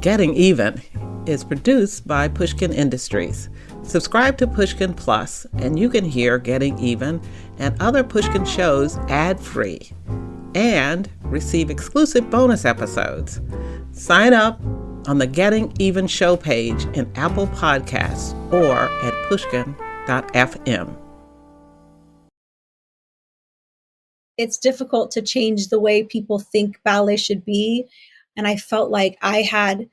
Getting Even is produced by Pushkin Industries. Subscribe to Pushkin Plus, and you can hear Getting Even and other Pushkin shows ad-free and receive exclusive bonus episodes. Sign up on the Getting Even show page in Apple Podcasts or at pushkin.fm. It's difficult to change the way people think ballet should be. And I felt like I had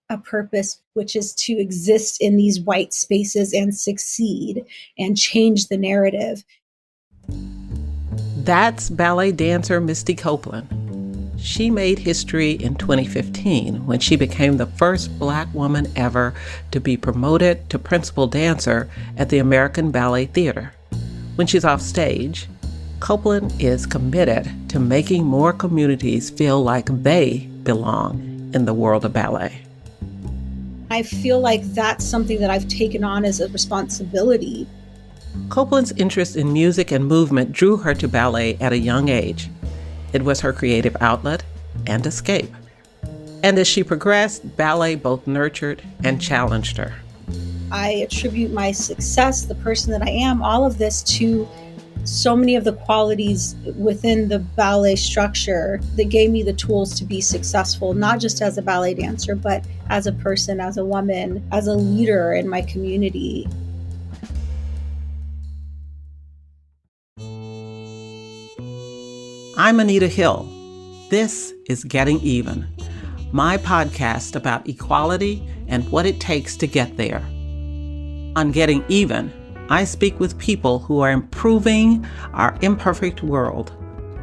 a purpose, which is to exist in these white spaces and succeed and change the narrative. That's ballet dancer Misty Copeland. She made history in 2015 when she became the first Black woman ever to be promoted to principal dancer at the American Ballet Theatre. When she's off stage, Copeland is committed to making more communities feel like they belong in the world of ballet. I feel like that's something that I've taken on as a responsibility. Copeland's interest in music and movement drew her to ballet at a young age. It was her creative outlet and escape. And as she progressed, ballet both nurtured and challenged her. I attribute my success, the person that I am, all of this to so many of the qualities within the ballet structure that gave me the tools to be successful, not just as a ballet dancer, but as a person, as a woman, as a leader in my community. I'm Anita Hill. This is Getting Even, my podcast about equality and what it takes to get there. On Getting Even, I speak with people who are improving our imperfect world,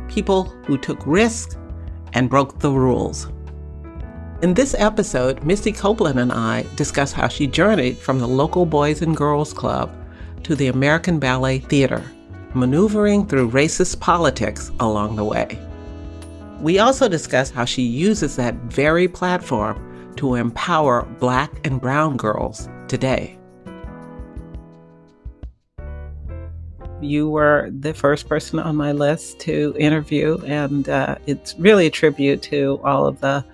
people who took risks and broke the rules. In this episode, Misty Copeland and I discuss how she journeyed from the local Boys and Girls Club to the American Ballet Theatre, maneuvering through racist politics along the way. We also discuss how she uses that very platform to empower Black and brown girls today. You were the first person on my list to interview, and it's really a tribute to all of the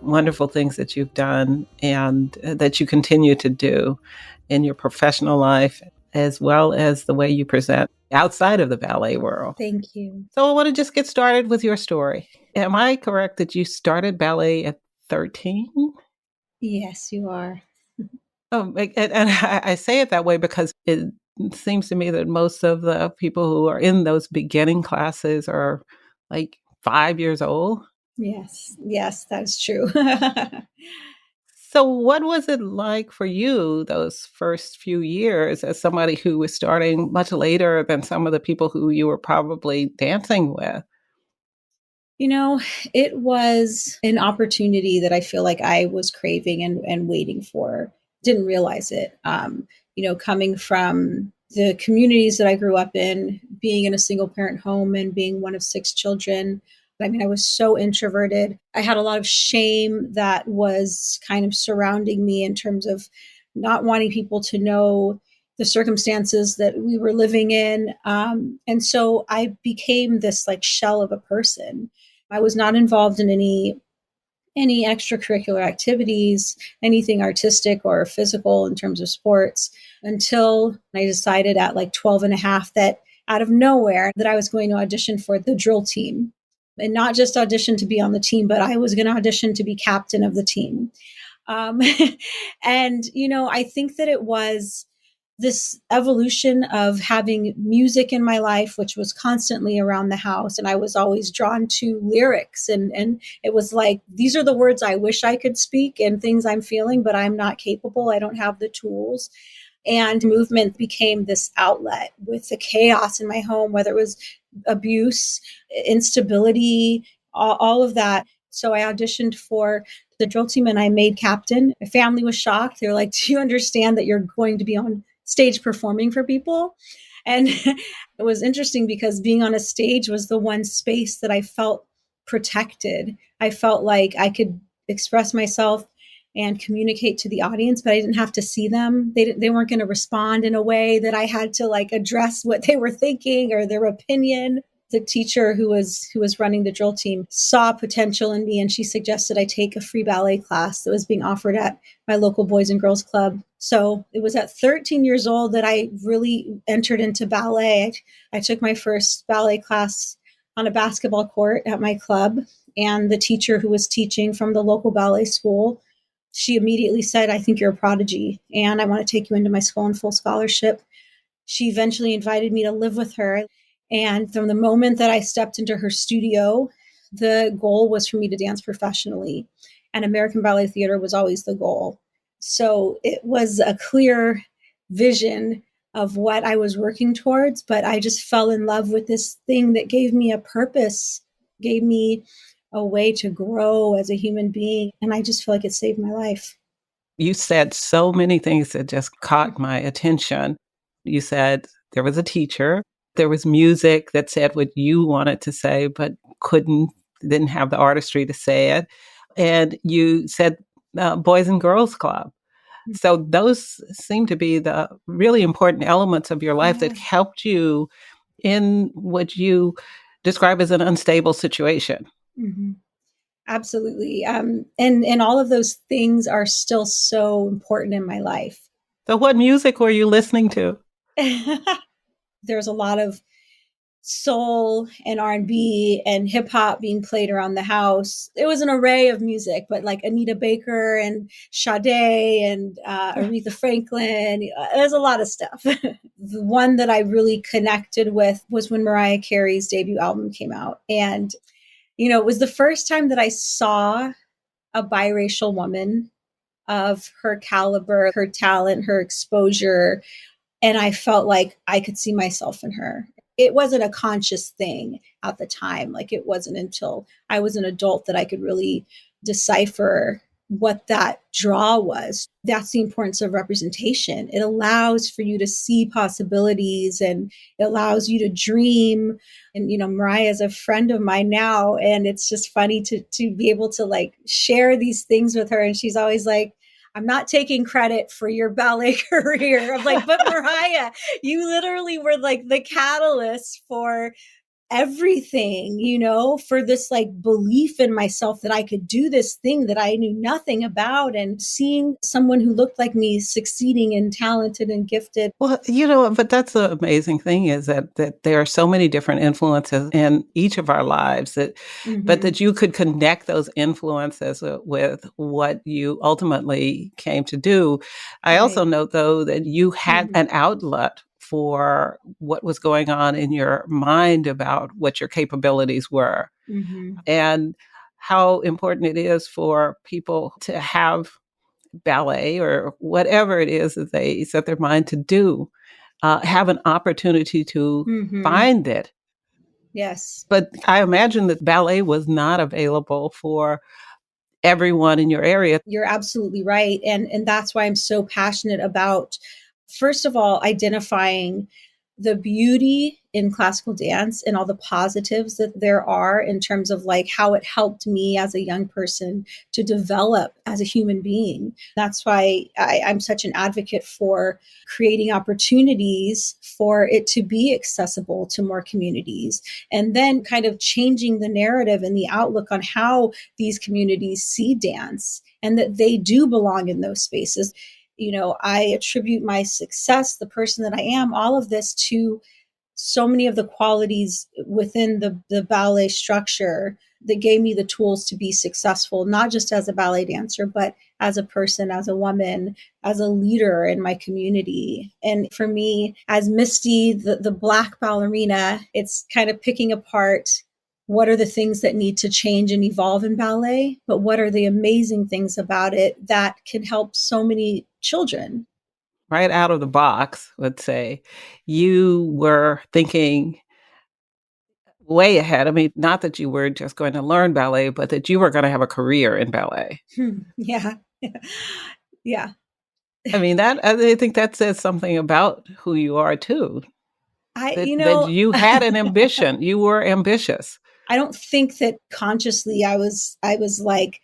wonderful things that you've done and that you continue to do in your professional life, as well as the way you present outside of the ballet world. Thank you. So I want to just get started with your story. Am I correct that you started ballet at 13? Yes, you are. Oh, and I say it that way because it seems to me that most of the people who are in those beginning classes are like 5 years old. Yes, that's true. So what was it like for you those first few years as somebody who was starting much later than some of the people who you were probably dancing with? You know, it was an opportunity that I feel like I was craving and waiting for. Didn't realize it. Coming from the communities that I grew up in, being in a single parent home and being one of 6 children. I mean, I was so introverted. I had a lot of shame that was kind of surrounding me in terms of not wanting people to know the circumstances that we were living in. And so I became this like shell of a person. I was not involved in any extracurricular activities, anything artistic or physical in terms of sports, until I decided at like 12 and a half that out of nowhere that I was going to audition for the drill team. And not just audition to be on the team, but I was going to audition to be captain of the team. And, I think that it was this evolution of having music in my life, which was constantly around the house. And I was always drawn to lyrics. And it was like, these are the words I wish I could speak and things I'm feeling, but I'm not capable. I don't have the tools. And movement became this outlet with the chaos in my home, whether it was abuse, instability, all of that. So I auditioned for the drill team and I made captain. My family was shocked. They're like, do you understand that you're going to be on stage performing for people? And it was interesting because being on a stage was the one space that I felt protected. I felt like I could express myself and communicate to the audience, but I didn't have to see them. They weren't going to respond in a way that I had to like address what they were thinking or their opinion. The teacher who was running the drill team saw potential in me, and she suggested I take a free ballet class that was being offered at my local Boys and Girls Club. So it was at 13 years old that I really entered into ballet. I took my first ballet class on a basketball court at my club, and the teacher who was teaching from the local ballet school, she immediately said, "I think you're a prodigy, and I want to take you into my school on full scholarship." She eventually invited me to live with her. And from the moment that I stepped into her studio, the goal was for me to dance professionally. And American Ballet Theatre was always the goal. So it was a clear vision of what I was working towards, but I just fell in love with this thing that gave me a purpose, gave me a way to grow as a human being. And I just feel like it saved my life. You said so many things that just caught my attention. You said there was a teacher, there was music that said what you wanted to say, but didn't have the artistry to say it. And you said Boys and Girls Club. So those seem to be the really important elements of your life that helped you in what you describe as an unstable situation. Mm-hmm. Absolutely. And all of those things are still so important in my life. So what music were you listening to? There's a lot of soul and R&B and hip hop being played around the house. It was an array of music, but like Anita Baker and Sade and Aretha Franklin. There's a lot of stuff. The one that I really connected with was when Mariah Carey's debut album came out. And, it was the first time that I saw a biracial woman of her caliber, her talent, her exposure. And I felt like I could see myself in her. It wasn't a conscious thing at the time. Like it wasn't until I was an adult that I could really decipher what that draw was. That's the importance of representation. It allows for you to see possibilities and it allows you to dream. And, Mariah is a friend of mine now. And it's just funny to be able to like share these things with her. And she's always like, "I'm not taking credit for your ballet career." I'm like, "But Mariah, you literally were like the catalyst for everything, for this like belief in myself that I could do this thing that I knew nothing about, and seeing someone who looked like me succeeding and talented and gifted." Well, but that's the amazing thing is that there are so many different influences in each of our lives but that you could connect those influences with what you ultimately came to do. I also know, though, that you had an outlet for what was going on in your mind about what your capabilities were and how important it is for people to have ballet or whatever it is that they set their mind to do, have an opportunity to find it. Yes. But I imagine that ballet was not available for everyone in your area. You're absolutely right. And that's why I'm so passionate about, first of all, identifying the beauty in classical dance and all the positives that there are in terms of like how it helped me as a young person to develop as a human being. That's why I'm such an advocate for creating opportunities for it to be accessible to more communities, and then kind of changing the narrative and the outlook on how these communities see dance and that they do belong in those spaces. I attribute my success, the person that I am, all of this to so many of the qualities within the ballet structure that gave me the tools to be successful, not just as a ballet dancer, but as a person, as a woman, as a leader in my community. And for me, as Misty, the Black ballerina, it's kind of picking apart what are the things that need to change and evolve in ballet, but what are the amazing things about it that can help so many children? Right out of the box, let's say, you were thinking way ahead. I mean, not that you were just going to learn ballet, but that you were going to have a career in ballet. Yeah. Yeah. I mean, I think that says something about who you are too. That you had an ambition. You were ambitious. I don't think that consciously I was like,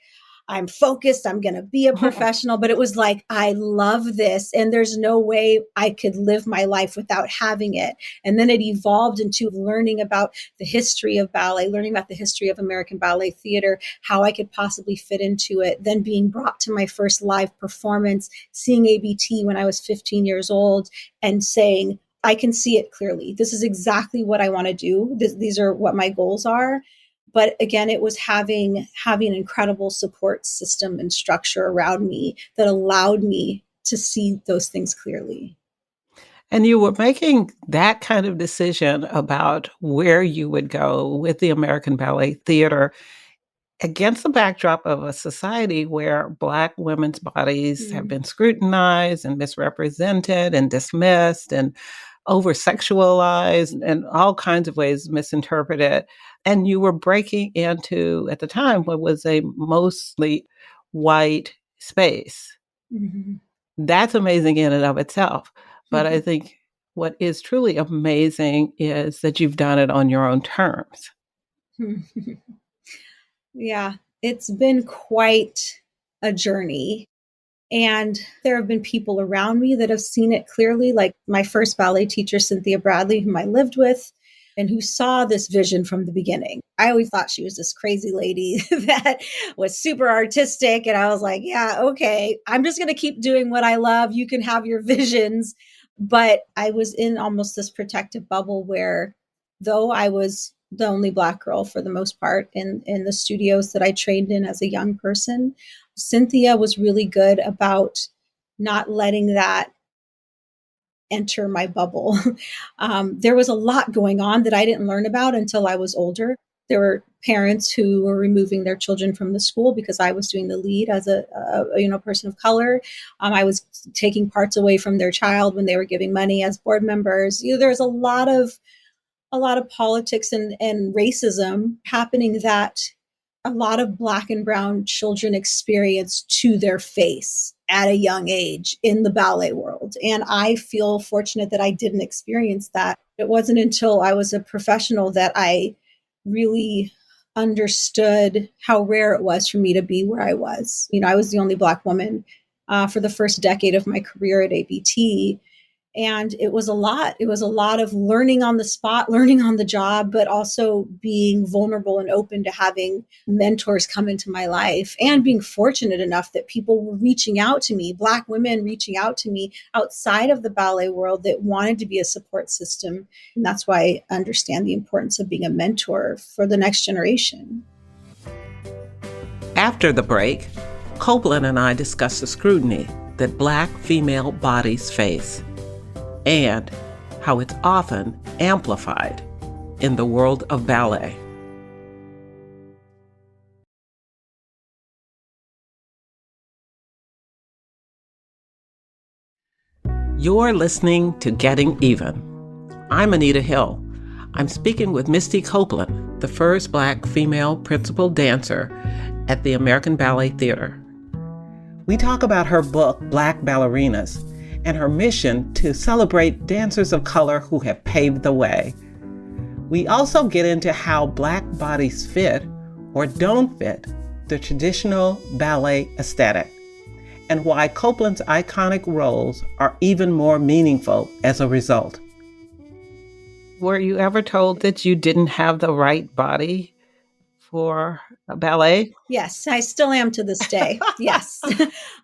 I'm focused. I'm going to be a professional. But it was like, I love this. And there's no way I could live my life without having it. And then it evolved into learning about the history of ballet, learning about the history of American Ballet Theatre, how I could possibly fit into it. Then being brought to my first live performance, seeing ABT when I was 15 years old and saying, I can see it clearly. This is exactly what I want to do. These are what my goals are. But again, it was having an incredible support system and structure around me that allowed me to see those things clearly. And you were making that kind of decision about where you would go with the American Ballet Theatre against the backdrop of a society where Black women's bodies have been scrutinized and misrepresented and dismissed and over-sexualized and all kinds of ways misinterpreted. And you were breaking into, at the time, what was a mostly white space. Mm-hmm. That's amazing in and of itself. But I think what is truly amazing is that you've done it on your own terms. Yeah, it's been quite a journey. And there have been people around me that have seen it clearly, like my first ballet teacher, Cynthia Bradley, whom I lived with, and who saw this vision from the beginning. I always thought she was this crazy lady that was super artistic. And I was like, yeah, okay, I'm just going to keep doing what I love. You can have your visions. But I was in almost this protective bubble where, though I was the only Black girl for the most part in the studios that I trained in as a young person, Cynthia was really good about not letting that enter my bubble. There was a lot going on that I didn't learn about until I was older. There were parents who were removing their children from the school because I was doing the lead as a person of color. I was taking parts away from their child when they were giving money as board members. There's a lot of politics and racism happening that a lot of Black and brown children experience to their face at a young age in the ballet world. And I feel fortunate that I didn't experience that. It wasn't until I was a professional that I really understood how rare it was for me to be where I was. I was the only Black woman for the first decade of my career at ABT. And it was a lot. It was a lot of learning on the spot, learning on the job, but also being vulnerable and open to having mentors come into my life and being fortunate enough that people were reaching out to me, Black women reaching out to me outside of the ballet world that wanted to be a support system. And that's why I understand the importance of being a mentor for the next generation. After the break, Copeland and I discuss the scrutiny that Black female bodies face, and how it's often amplified in the world of ballet. You're listening to Getting Even. I'm Anita Hill. I'm speaking with Misty Copeland, the first Black female principal dancer at the American Ballet Theatre. We talk about her book, Black Ballerinas, and her mission to celebrate dancers of color who have paved the way. We also get into how Black bodies fit or don't fit the traditional ballet aesthetic, and why Copeland's iconic roles are even more meaningful as a result. Were you ever told that you didn't have the right body for a ballet? Yes, I still am to this day. Yes.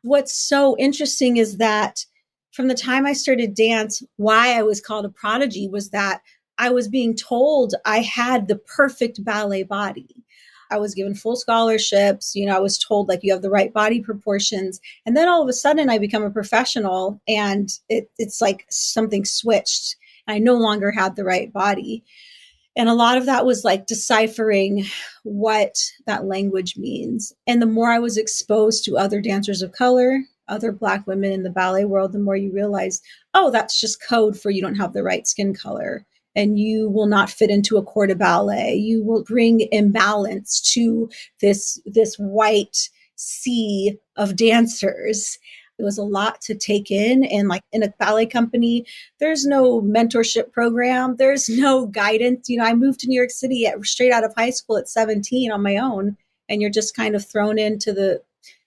What's so interesting is that from the time I started dance, why I was called a prodigy was that I was being told I had the perfect ballet body. I was given full scholarships. I was told you have the right body proportions. And then all of a sudden I become a professional and it's like something switched. I no longer had the right body. And a lot of that was deciphering what that language means. And the more I was exposed to other dancers of color, other Black women in the ballet world, the more you realize, oh, that's just code for you don't have the right skin color and you will not fit into a corps de ballet. You will bring imbalance to this white sea of dancers. It was a lot to take in. And in a ballet company, there's no mentorship program. There's no guidance. I moved to New York City straight out of high school at 17 on my own. And you're just kind of thrown into the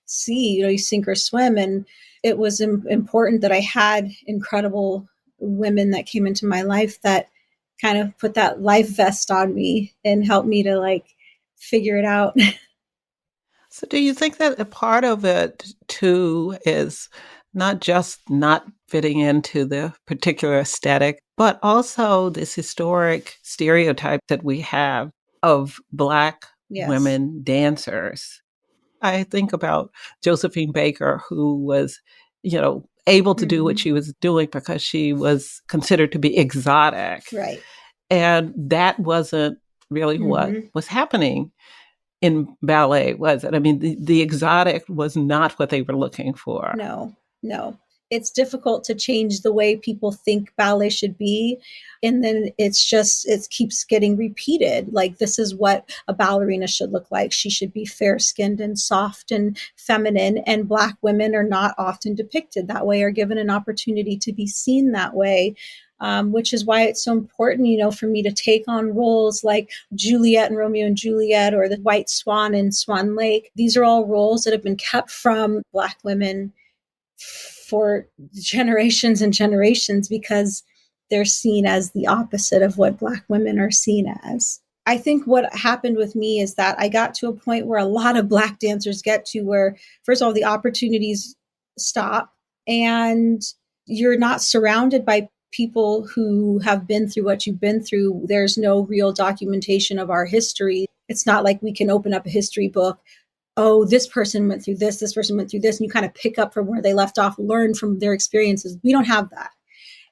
sea, you sink or swim. And it was important that I had incredible women that came into my life that kind of put that life vest on me and helped me to like figure it out. So do you think that a part of it too is not just not fitting into the particular aesthetic, but also this historic stereotype that we have of Black Yes. women dancers? I think about Josephine Baker, who was, able to do what she was doing because she was considered to be exotic. Right. And that wasn't really what was happening in ballet, was it? I mean, the exotic was not what they were looking for. No. It's difficult to change the way people think ballet should be. And then it keeps getting repeated. Like, this is what a ballerina should look like. She should be fair-skinned and soft and feminine. And Black women are not often depicted that way or given an opportunity to be seen that way. Which is why it's so important, for me to take on roles like Juliet and Romeo and Juliet, or the White Swan in Swan Lake. These are all roles that have been kept from Black women for generations and generations because they're seen as the opposite of what Black women are seen as. I think what happened with me is that I got to a point where a lot of Black dancers get to, where, first of all, the opportunities stop and you're not surrounded by people who have been through what you've been through. There's no real documentation of our history. It's not like we can open up a history book. Oh, this person went through this person went through this, and you kind of pick up from where they left off, learn from their experiences. We don't have that.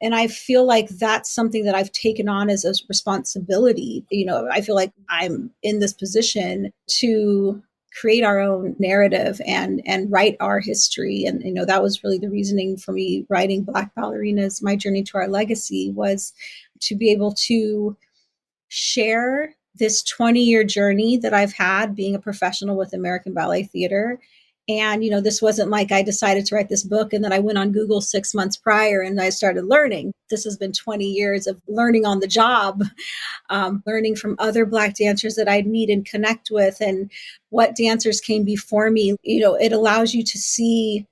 And I feel like that's something that I've taken on as a responsibility. I feel like I'm in this position to create our own narrative and write our history. And, that was really the reasoning for me writing Black Ballerinas, My Journey to Our Legacy, was to be able to share this 20-year journey that I've had being a professional with American Ballet Theatre. And, this wasn't like I decided to write this book and then I went on Google 6 months prior and I started learning. This has been 20 years of learning on the job, learning from other Black dancers that I'd meet and connect with, and what dancers came before me. It allows you to see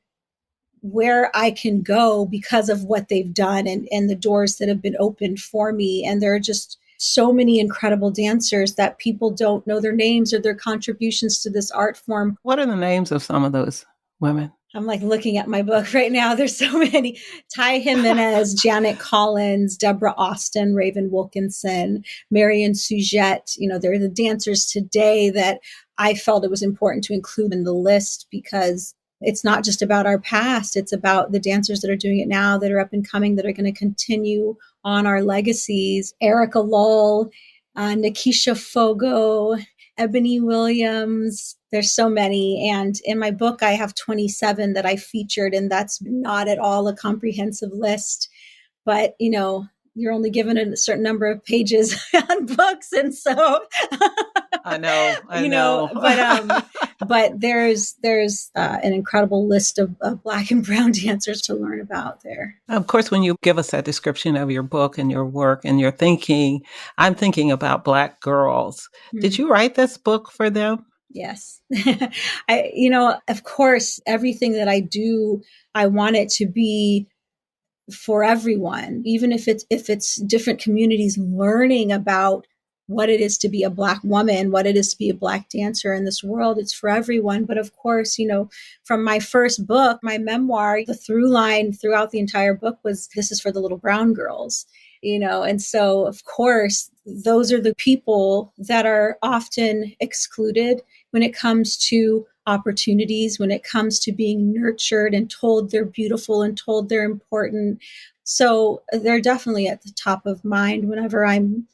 where I can go because of what they've done and the doors that have been opened for me. And there are just so many incredible dancers that people don't know their names or their contributions to this art form. What are the names of some of those women? I'm like looking at my book right now. There's so many. Ty Jimenez, Janet Collins, Deborah Austin, Raven Wilkinson, Marion Sujette. They're the dancers today that I felt it was important to include in the list, because it's not just about our past. It's about the dancers that are doing it now, that are up and coming, that are going to continue on our legacies. Erica Lull, Nikisha Fogo, Ebony Williams. There's so many. And in my book, I have 27 that I featured, and that's not at all a comprehensive list. But, you're only given a certain number of pages on books. And so I know. But there's an incredible list of Black and brown dancers to learn about there. Of course, when you give us that description of your book and your work and your thinking, I'm thinking about Black girls. Did you write this book for them? Yes. Of course, everything that I do, I want it to be for everyone, even if it's different communities learning about what it is to be a Black woman, what it is to be a Black dancer in this world. It's for everyone. But of course, from my first book, my memoir, the through line throughout the entire book was, this is for the little brown girls, and so of course, those are the people that are often excluded when it comes to opportunities, when it comes to being nurtured and told they're beautiful and told they're important. So they're definitely at the top of mind whenever I'm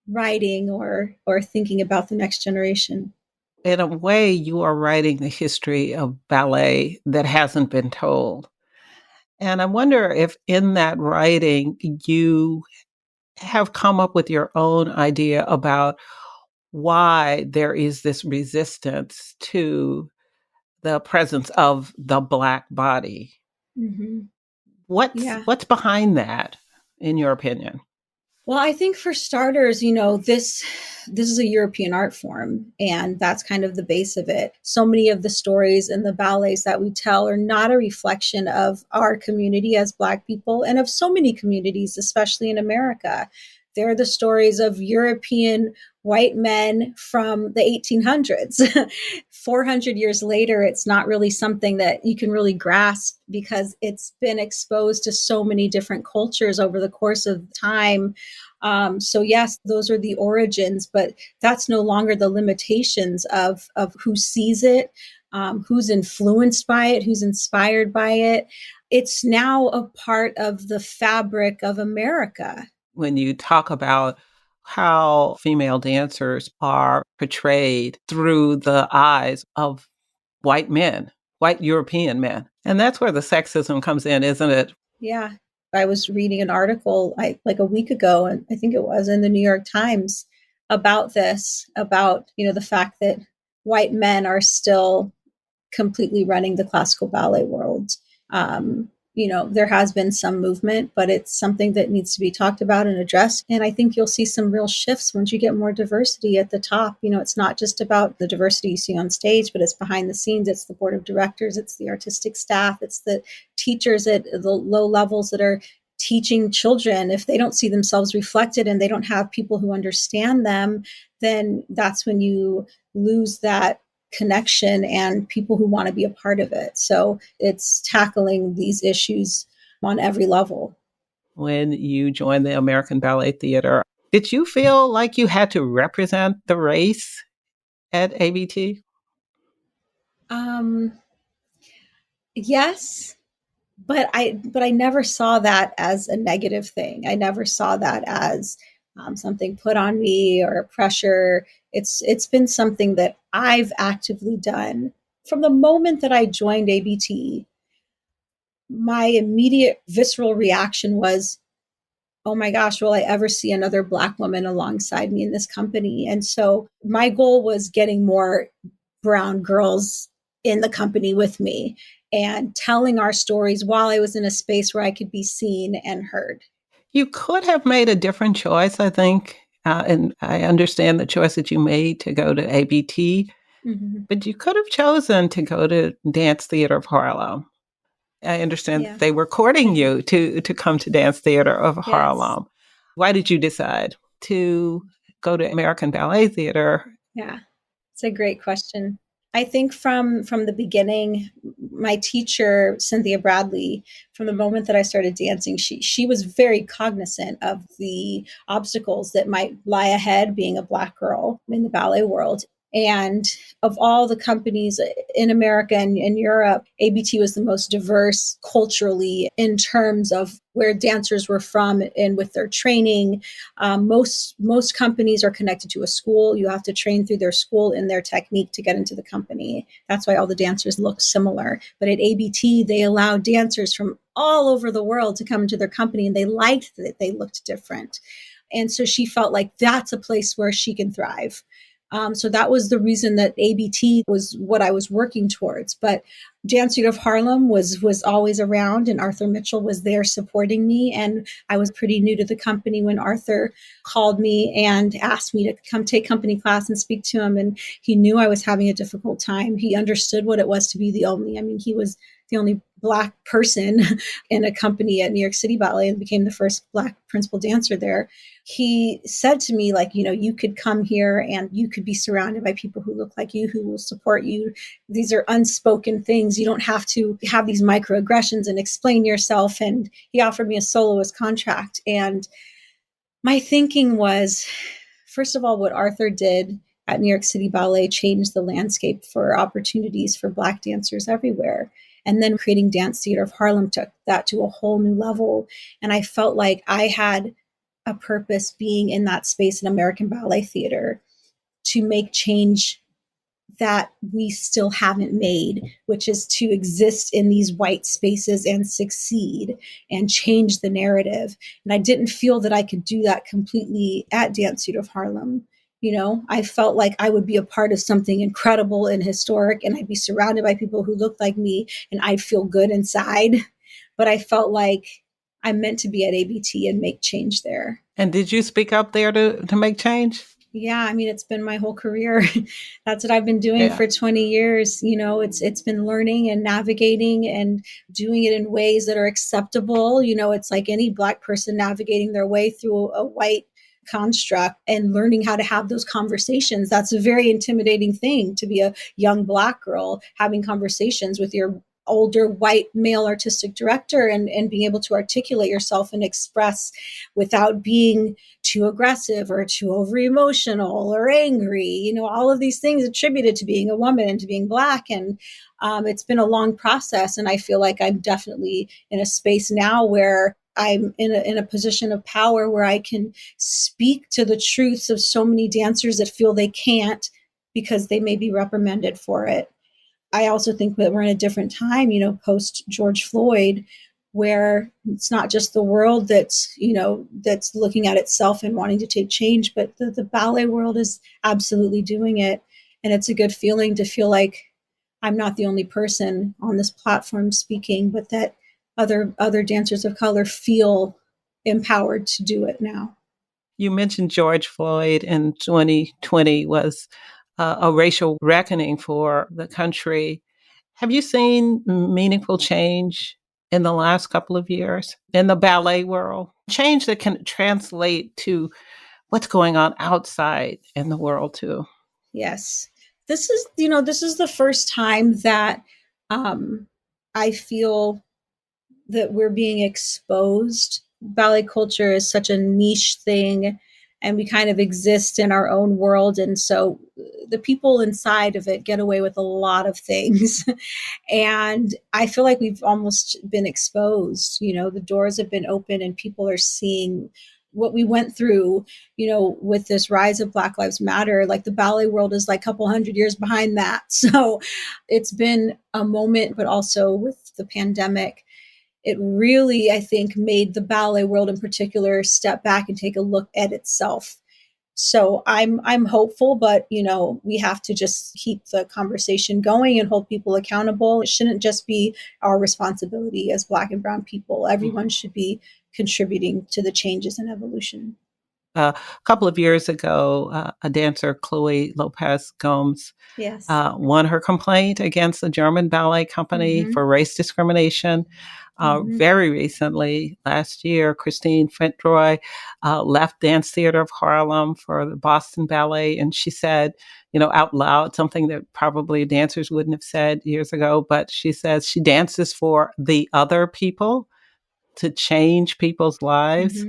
writing or thinking about the next generation. In a way, you are writing the history of ballet that hasn't been told. And I wonder if in that writing, you have come up with your own idea about why there is this resistance to the presence of the Black body. Mm-hmm. What's behind that, in your opinion? Well, I think for starters, this is a European art form, and that's kind of the base of it. So many of the stories and the ballets that we tell are not a reflection of our community as Black people and of so many communities, especially in America. They're the stories of European white men from the 1800s. 400 years later, it's not really something that you can really grasp because it's been exposed to so many different cultures over the course of time. So yes, those are the origins, but that's no longer the limitations of who sees it, who's influenced by it, who's inspired by it. It's now a part of the fabric of America. When you talk about how female dancers are portrayed through the eyes of white men, white European men. And that's where the sexism comes in, isn't it? Yeah. I was reading an article like a week ago, and I think it was in the New York Times about this, about, the fact that white men are still completely running the classical ballet world. There has been some movement, but it's something that needs to be talked about and addressed. And I think you'll see some real shifts once you get more diversity at the top. It's not just about the diversity you see on stage, but it's behind the scenes. It's the board of directors, it's the artistic staff, it's the teachers at the low levels that are teaching children. If they don't see themselves reflected and they don't have people who understand them, then that's when you lose that connection and people who want to be a part of it. So it's tackling these issues on every level. When you joined the American Ballet Theatre, did you feel like you had to represent the race at ABT? Yes, but I never saw that as a negative thing. I never saw that as something put on me or pressure. It's been something that I've actively done from the moment that I joined ABT. My immediate visceral reaction was, oh my gosh, will I ever see another Black woman alongside me in this company? And so my goal was getting more brown girls in the company with me and telling our stories while I was in a space where I could be seen and heard. You could have made a different choice, I think. And I understand the choice that you made to go to ABT, but you could have chosen to go to Dance Theater of Harlem. I understand Yeah. they were courting you to come to Dance Theater of Yes. Harlem. Why did you decide to go to American Ballet Theatre? Yeah, it's a great question. I think from the beginning, my teacher, Cynthia Bradley, from the moment that I started dancing, she was very cognizant of the obstacles that might lie ahead being a Black girl in the ballet world. And of all the companies in America and in Europe, ABT was the most diverse culturally in terms of where dancers were from and with their training. Most companies are connected to a school. You have to train through their school in their technique to get into the company. That's why all the dancers look similar. But at ABT, they allow dancers from all over the world to come into their company, and they liked that they looked different. And so she felt like that's a place where she can thrive. So that was the reason that ABT was what I was working towards. But Dance Theater of Harlem was always around, and Arthur Mitchell was there supporting me. And I was pretty new to the company when Arthur called me and asked me to come take company class and speak to him. And he knew I was having a difficult time. He understood what it was to be he was the only Black person in a company at New York City Ballet and became the first Black principal dancer there. He said to me, like, you could come here and you could be surrounded by people who look like you, who will support you. These are unspoken things. You don't have to have these microaggressions and explain yourself. And he offered me a soloist contract. And my thinking was, first of all, what Arthur did at New York City Ballet changed the landscape for opportunities for Black dancers everywhere. And then creating Dance Theater of Harlem took that to a whole new level. And I felt like I had a purpose being in that space in American Ballet Theatre to make change that we still haven't made, which is to exist in these white spaces and succeed and change the narrative. And I didn't feel that I could do that completely at Dance Theater of Harlem. I felt like I would be a part of something incredible and historic, and I'd be surrounded by people who looked like me, and I'd feel good inside. But I felt like I'm meant to be at ABT and make change there. And did you speak up there to make change? Yeah, I mean, it's been my whole career. That's what I've been doing Yeah. for 20 years. It's been learning and navigating and doing it in ways that are acceptable. It's like any Black person navigating their way through a white construct and learning how to have those conversations. That's a very intimidating thing, to be a young Black girl having conversations with your older white male artistic director, and being able to articulate yourself and express without being too aggressive or too over emotional or angry, all of these things attributed to being a woman and to being Black. And it's been a long process. And I feel like I'm definitely in a space now where I'm in a position of power where I can speak to the truths of so many dancers that feel they can't because they may be reprimanded for it. I also think that we're in a different time, post George Floyd, where it's not just the world that's looking at itself and wanting to take change, but the ballet world is absolutely doing it. And it's a good feeling to feel like I'm not the only person on this platform speaking, but that other dancers of color feel empowered to do it now. You mentioned George Floyd in 2020 was a racial reckoning for the country. Have you seen meaningful change in the last couple of years in the ballet world? Change that can translate to what's going on outside in the world too. Yes. This is the first time that I feel that we're being exposed. Ballet culture is such a niche thing, and we kind of exist in our own world. And so the people inside of it get away with a lot of things. And I feel like we've almost been exposed. The doors have been open and people are seeing what we went through, with this rise of Black Lives Matter. Like, the ballet world is like a couple hundred years behind that. So it's been a moment, but also with the pandemic, it really, I think, made the ballet world in particular step back and take a look at itself. So I'm hopeful, but we have to just keep the conversation going and hold people accountable. It shouldn't just be our responsibility as Black and brown people. Everyone should be contributing to the changes and evolution. A couple of years ago, a dancer, Chloe Lopez Gomes, Yes. won her complaint against the German ballet company for race discrimination. Very recently, last year, Christine Fentroy left Dance Theater of Harlem for the Boston Ballet, and she said, out loud, something that probably dancers wouldn't have said years ago, but she says she dances for the other people, to change people's lives.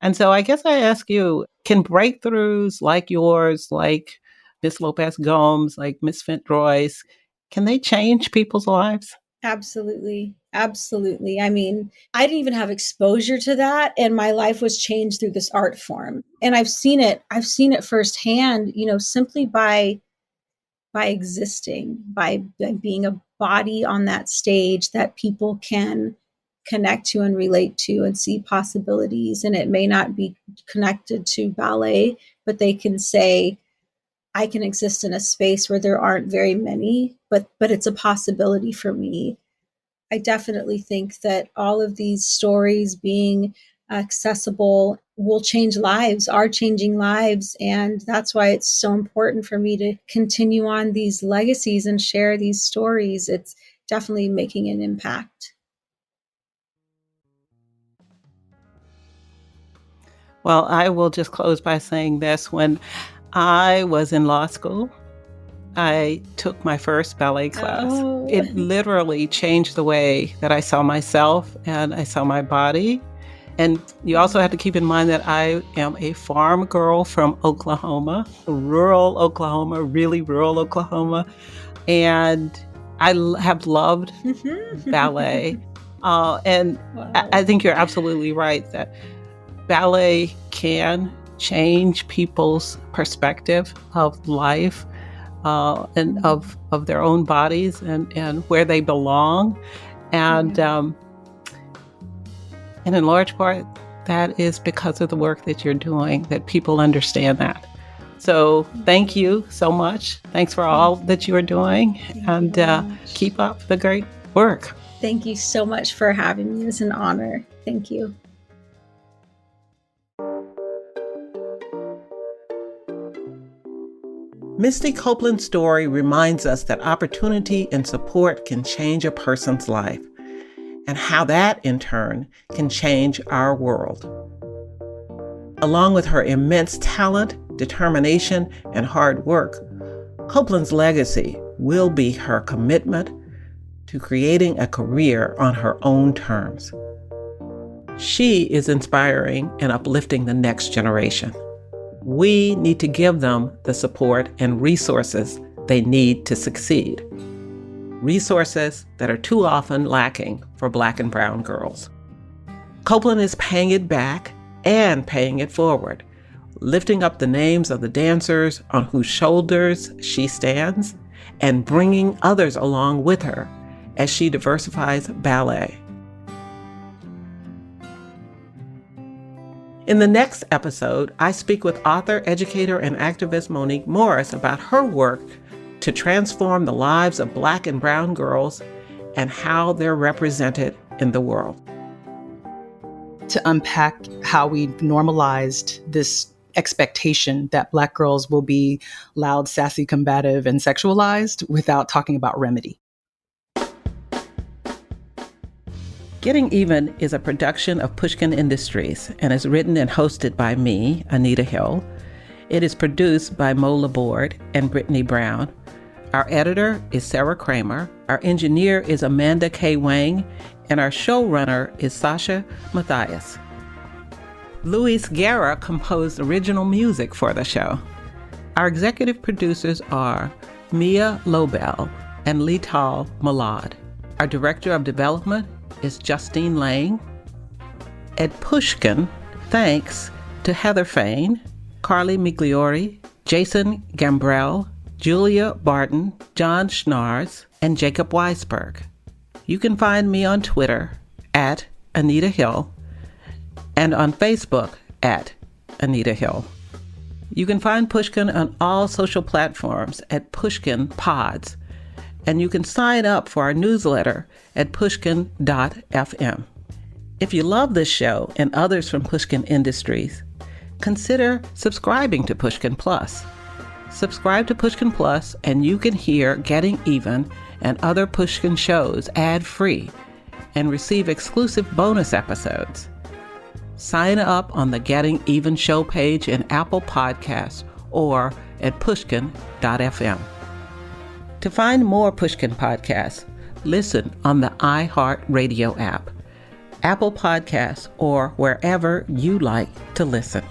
And so I guess I ask you, can breakthroughs like yours, like Miss Lopez Gomes, like Miss Fentroy's, can they change people's lives? Absolutely. Absolutely. I mean, I didn't even have exposure to that, and my life was changed through this art form. And I've seen it firsthand, simply by existing, by being a body on that stage that people can connect to and relate to and see possibilities. And it may not be connected to ballet, but they can say, I can exist in a space where there aren't very many, but it's a possibility for me. I definitely think that all of these stories being accessible will change lives, are changing lives. And that's why it's so important for me to continue on these legacies and share these stories. It's definitely making an impact. Well, I will just close by saying this. When I was in law school, I took my first ballet class. Oh. It literally changed the way that I saw myself and I saw my body. And you also have to keep in mind that I am a farm girl from Oklahoma, rural Oklahoma, really rural Oklahoma. And I have loved ballet. And wow. I think you're absolutely right that ballet can change people's perspective of life. And of their own bodies and where they belong. And in large part, that is because of the work that you're doing, that people understand that. So thank you so much. Thanks for all that you are doing, and keep up the great work. Thank you so much for having me. It's an honor. Thank you. Misty Copeland's story reminds us that opportunity and support can change a person's life, and how that, in turn, can change our world. Along with her immense talent, determination, and hard work, Copeland's legacy will be her commitment to creating a career on her own terms. She is inspiring and uplifting the next generation. We need to give them the support and resources they need to succeed. Resources that are too often lacking for Black and brown girls. Copeland is paying it back and paying it forward, lifting up the names of the dancers on whose shoulders she stands and bringing others along with her as she diversifies ballet. In the next episode, I speak with author, educator, and activist Monique Morris about her work to transform the lives of Black and brown girls and how they're represented in the world. To unpack how we normalized this expectation that Black girls will be loud, sassy, combative, and sexualized without talking about remedy. Getting Even is a production of Pushkin Industries and is written and hosted by me, Anita Hill. It is produced by Mo Laborde and Brittany Brown. Our editor is Sarah Kramer. Our engineer is Amanda K. Wang, and our showrunner is Sasha Matthias. Luis Guerra composed original music for the show. Our executive producers are Mia Lobel and Lital Malad. Our director of development is Justine Lang. At Pushkin, thanks to Heather Fain, Carly Migliori, Jason Gambrell, Julia Barton, John Schnars, and Jacob Weisberg. You can find me on Twitter at Anita Hill and on Facebook at Anita Hill. You can find Pushkin on all social platforms at Pushkin Pods, and you can sign up for our newsletter at pushkin.fm. If you love this show and others from Pushkin Industries, consider subscribing to Pushkin Plus. Subscribe to Pushkin Plus and you can hear Getting Even and other Pushkin shows ad-free and receive exclusive bonus episodes. Sign up on the Getting Even show page in Apple Podcasts or at pushkin.fm. To find more Pushkin podcasts, listen on the iHeartRadio app, Apple Podcasts, or wherever you like to listen.